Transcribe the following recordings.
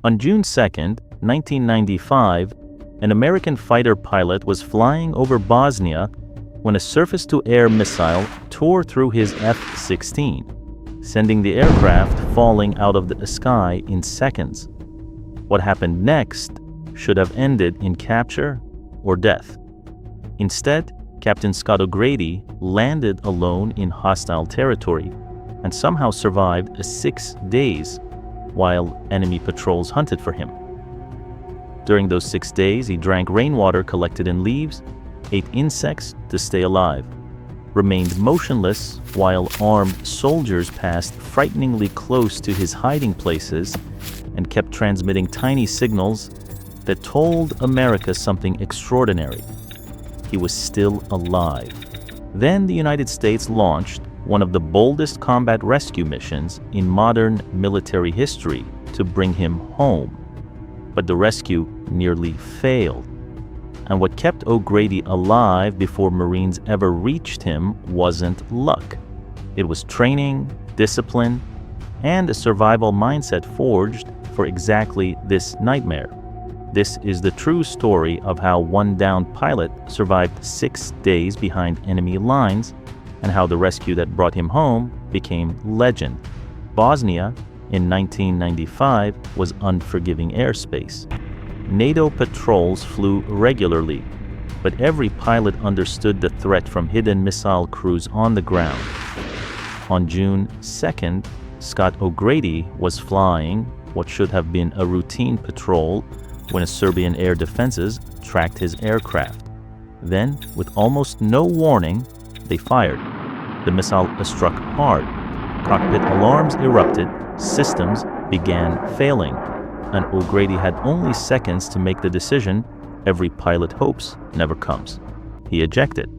On June 2, 1995, an American fighter pilot was flying over Bosnia when a surface-to-air missile tore through his F-16, sending the aircraft falling out of the sky in seconds. What happened next should have ended in capture or death. Instead, Captain Scott O'Grady landed alone in hostile territory and somehow survived 6 days while enemy patrols hunted for him. During those 6 days, he drank rainwater collected in leaves, ate insects to stay alive, remained motionless while armed soldiers passed frighteningly close to his hiding places and kept transmitting tiny signals that told America something extraordinary. He was still alive. Then the United States launched one of the boldest combat rescue missions in modern military history to bring him home. But the rescue nearly failed. And what kept O'Grady alive before Marines ever reached him wasn't luck. It was training, discipline, and a survival mindset forged for exactly this nightmare. This is the true story of how one downed pilot survived 6 days behind enemy lines and how the rescue that brought him home became legend. Bosnia in 1995 was unforgiving airspace. NATO patrols flew regularly, but every pilot understood the threat from hidden missile crews on the ground. On June 2nd, Scott O'Grady was flying what should have been a routine patrol when Serbian air defenses tracked his aircraft. Then, with almost no warning, they fired. The missile struck hard. Cockpit alarms erupted, systems began failing, and O'Grady had only seconds to make the decision every pilot hopes never comes. He ejected.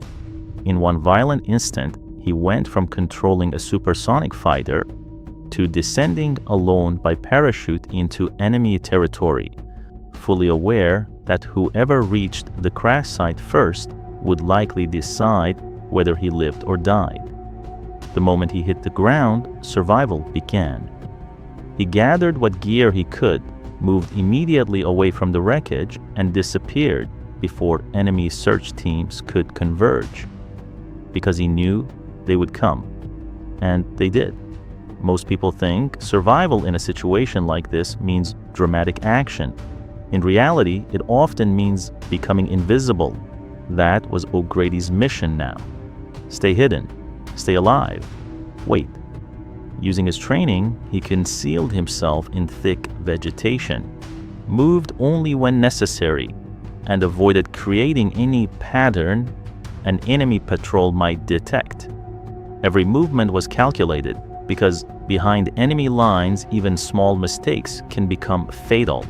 In one violent instant, he went from controlling a supersonic fighter to descending alone by parachute into enemy territory, fully aware that whoever reached the crash site first would likely decide whether he lived or died. The moment he hit the ground, survival began. He gathered what gear he could, moved immediately away from the wreckage, and disappeared before enemy search teams could converge. Because he knew they would come. And they did. Most people think survival in a situation like this means dramatic action. In reality, it often means becoming invisible. That was O'Grady's mission now. Stay hidden. Stay alive. Wait. Using his training, he concealed himself in thick vegetation, moved only when necessary, and avoided creating any pattern an enemy patrol might detect. Every movement was calculated because behind enemy lines, even small mistakes can become fatal.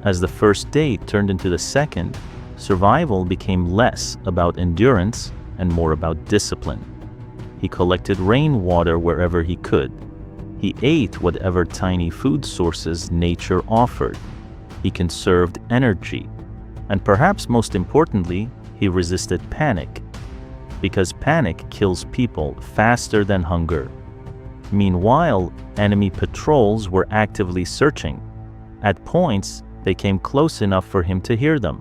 As the first day turned into the second, survival became less about endurance and more about discipline. He collected rainwater wherever he could. He ate whatever tiny food sources nature offered. He conserved energy. And perhaps most importantly, he resisted panic. Because panic kills people faster than hunger. Meanwhile, enemy patrols were actively searching. At points, they came close enough for him to hear them.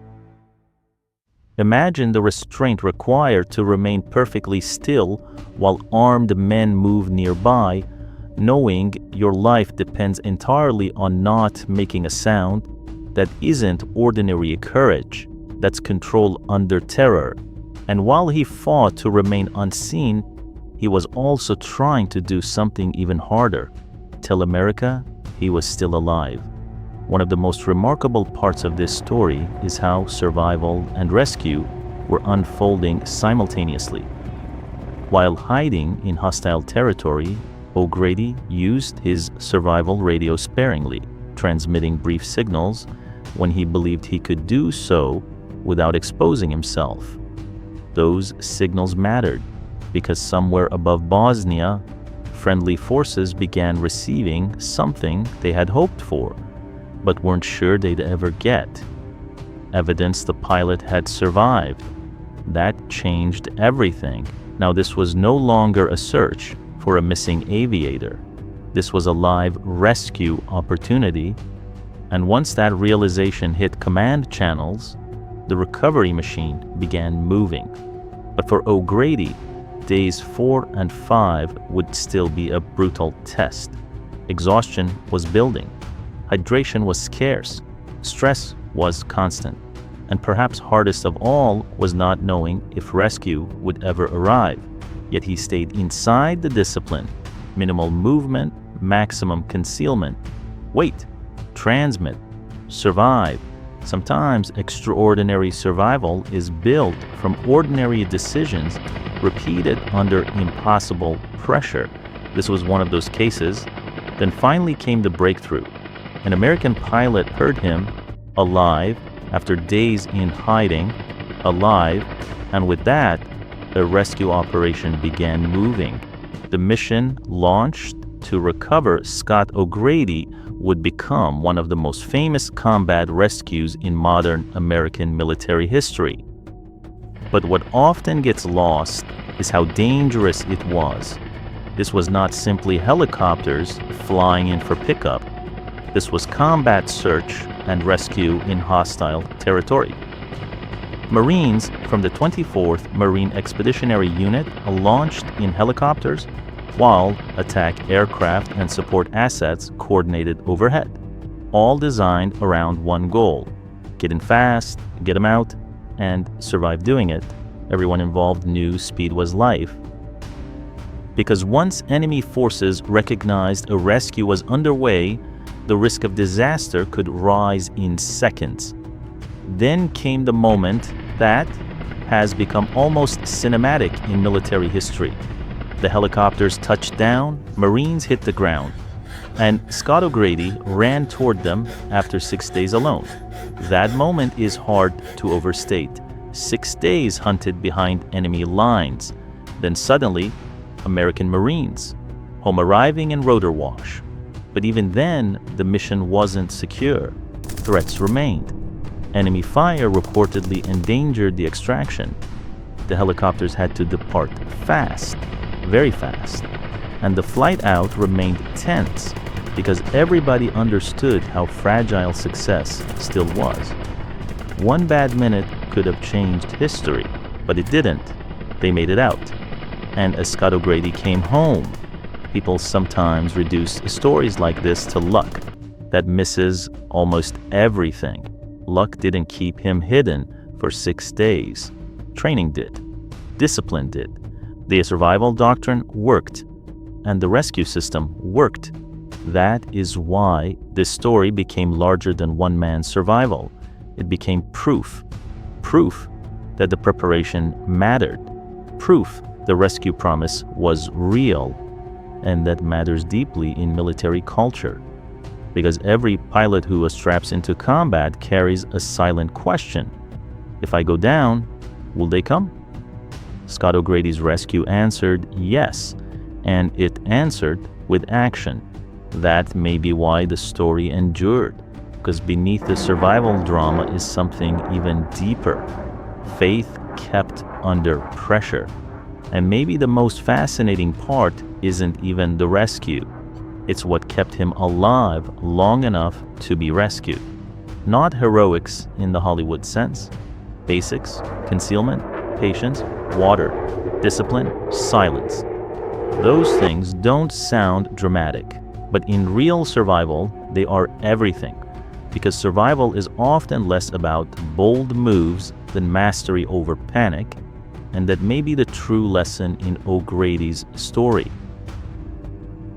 Imagine the restraint required to remain perfectly still while armed men move nearby, knowing your life depends entirely on not making a sound. That isn't ordinary courage, that's control under terror. And while he fought to remain unseen, he was also trying to do something even harder: tell America he was still alive. One of the most remarkable parts of this story is how survival and rescue were unfolding simultaneously. While hiding in hostile territory, O'Grady used his survival radio sparingly, transmitting brief signals when he believed he could do so without exposing himself. Those signals mattered because somewhere above Bosnia, friendly forces began receiving something they had hoped for, but weren't sure they'd ever get. Evidence the pilot had survived. That changed everything. Now this was no longer a search for a missing aviator. This was a live rescue opportunity, And once that realization hit command channels, the recovery machine began moving. But for O'Grady, days 4 and 5 would still be a brutal test. Exhaustion was building. Hydration was scarce. Stress was constant. And perhaps hardest of all was not knowing if rescue would ever arrive. Yet he stayed inside the discipline. Minimal movement, maximum concealment. Wait, transmit, survive. Sometimes extraordinary survival is built from ordinary decisions repeated under impossible pressure. This was one of those cases. Then finally came the breakthrough. An American pilot heard him, alive, after days in hiding, alive, and with that, a rescue operation began moving. The mission launched to recover Scott O'Grady would become one of the most famous combat rescues in modern American military history. But what often gets lost is how dangerous it was. This was not simply helicopters flying in for pickup. This was combat search and rescue in hostile territory. Marines from the 24th Marine Expeditionary Unit launched in helicopters, while attack aircraft and support assets coordinated overhead, all designed around one goal: get in fast, get them out, and survive doing it. Everyone involved knew speed was life. Because once enemy forces recognized a rescue was underway, the risk of disaster could rise in seconds. Then came the moment that has become almost cinematic in military history. The helicopters touched down, Marines hit the ground, and Scott O'Grady ran toward them after 6 days alone. That moment is hard to overstate. 6 days hunted behind enemy lines. Then suddenly, American Marines, home arriving in rotor wash. But even then, the mission wasn't secure. Threats remained. Enemy fire reportedly endangered the extraction. The helicopters had to depart fast, very fast, and the flight out remained tense because everybody understood how fragile success still was. One bad minute could have changed history, but it didn't. They made it out. And as Scott O'Grady came home, people sometimes reduce stories like this to luck that misses almost everything. Luck didn't keep him hidden for 6 days. Training did. Discipline did. The survival doctrine worked, and the rescue system worked. That is why this story became larger than one man's survival. It became proof that the preparation mattered, proof the rescue promise was real, and that matters deeply in military culture. Because every pilot who straps into combat carries a silent question. If I go down, will they come? Scott O'Grady's rescue answered yes, and it answered with action. That may be why the story endured, because beneath the survival drama is something even deeper. Faith kept under pressure. And maybe the most fascinating part isn't even the rescue. It's what kept him alive long enough to be rescued. Not heroics in the Hollywood sense. Basics, concealment, patience, water, discipline, silence. Those things don't sound dramatic, but in real survival, they are everything. Because survival is often less about bold moves than mastery over panic, and that may be the true lesson in O'Grady's story.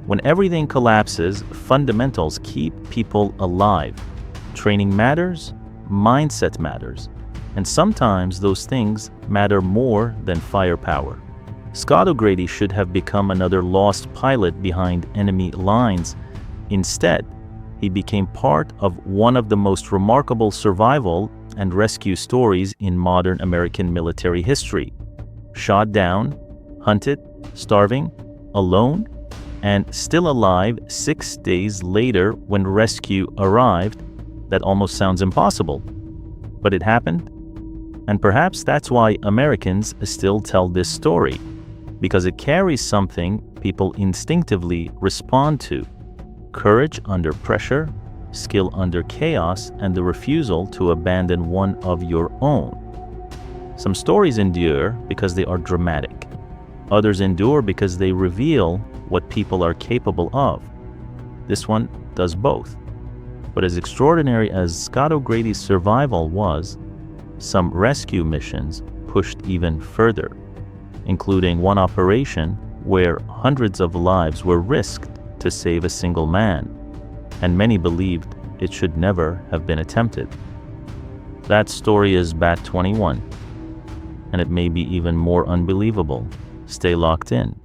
When everything collapses, fundamentals keep people alive. Training matters, mindset matters, and sometimes those things matter more than firepower. Scott O'Grady should have become another lost pilot behind enemy lines. Instead, he became part of one of the most remarkable survival and rescue stories in modern American military history. Shot down, hunted, starving, alone, and still alive 6 days later when rescue arrived. That almost sounds impossible, but it happened. And perhaps that's why Americans still tell this story, because it carries something people instinctively respond to: courage under pressure, skill under chaos, and the refusal to abandon one of your own. Some stories endure because they are dramatic. Others endure because they reveal what people are capable of. This one does both. But as extraordinary as Scott O'Grady's survival was, some rescue missions pushed even further, including one operation where hundreds of lives were risked to save a single man, and many believed it should never have been attempted. That story is Bat 21, and it may be even more unbelievable. Stay locked in.